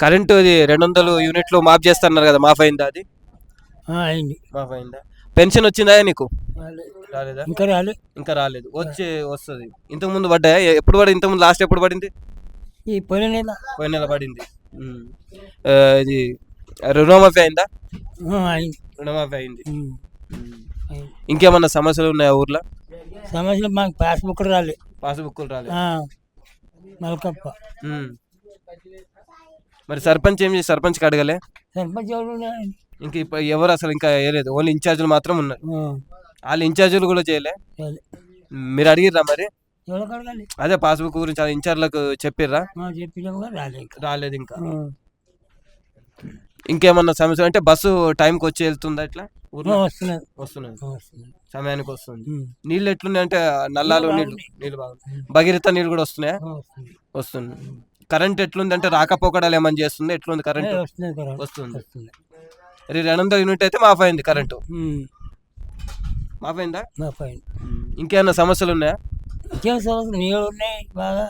Current ఇది 200 యూనిట్లు మాఫ్ చేస్తున్నారు కదా, మాఫ్ అయిందా అది? అయింది. మాఫ్ అయిందా? పెన్షన్ వచ్చిందా నీకు? రాలేదా? ఇంకా రాలే. ఇంకా రాలేదు, వస్తుంది. ఇంతకు ముందు పడ్డాయా? ఎప్పుడు పడింది ఇంతకు ముందు? లాస్ట్ ఎప్పుడు పడింది? ఈ పోయిన నెల పోయిన నెల పడింది. ఇది రుణమాఫీ అయిందా? అయింది. రుణమాఫీ అయింది. అయింది. ఇంకేమన్నా సమస్యలు ఉన్నాయా ఊర్లో? సమస్యలు మాకు పాస్బుక్ రాలే. పాస్బుక్లు రాలేదు. మలకప్ప మరి సర్పంచ్ ఏం చేసి సర్పంచ్కి అడగలే? సర్పంచ్ ఎవరు ఇంక ఎవరు అసలు ఇంకా వేయలేదు, ఓన్లీ ఇన్ఛార్జీలు మాత్రం ఉన్నారు. వాళ్ళు ఇన్ఛార్జీలు కూడా చేయలే. మీరు అడిగిర్రా మరి? అదే పాస్బుక్ గురించి ఇన్ఛార్జ్లకు చెప్పిర్రా? రాలేదు ఇంకా. ఇంకేమన్నా సమస్య అంటే బస్సు టైంకి వచ్చి వెళ్తుందా? ఇట్లా వస్తున్నది, సమయానికి వస్తుంది. నీళ్ళు ఎట్లున్నాయి అంటే నల్లాలు నీళ్ళు బాగా, భగీరథ నీళ్ళు కూడా వస్తున్నాయా? వస్తుంది. కరెంట్ ఎట్లుంది అంటే రాకపోకడాలు ఏమని చేస్తుంది? ఎట్లుంది కరెంట్? వస్తుంది. 200 యూనిట్ అయితే మాఫ్ అయింది కరెంటు. మాఫ్ అయిందా? మాఫ్ అయింది. ఇంకేమన్నా సమస్యలు ఉన్నాయా? ఇంకేం సమస్యలు? నీళ్ళు ఉన్నాయి బాగా.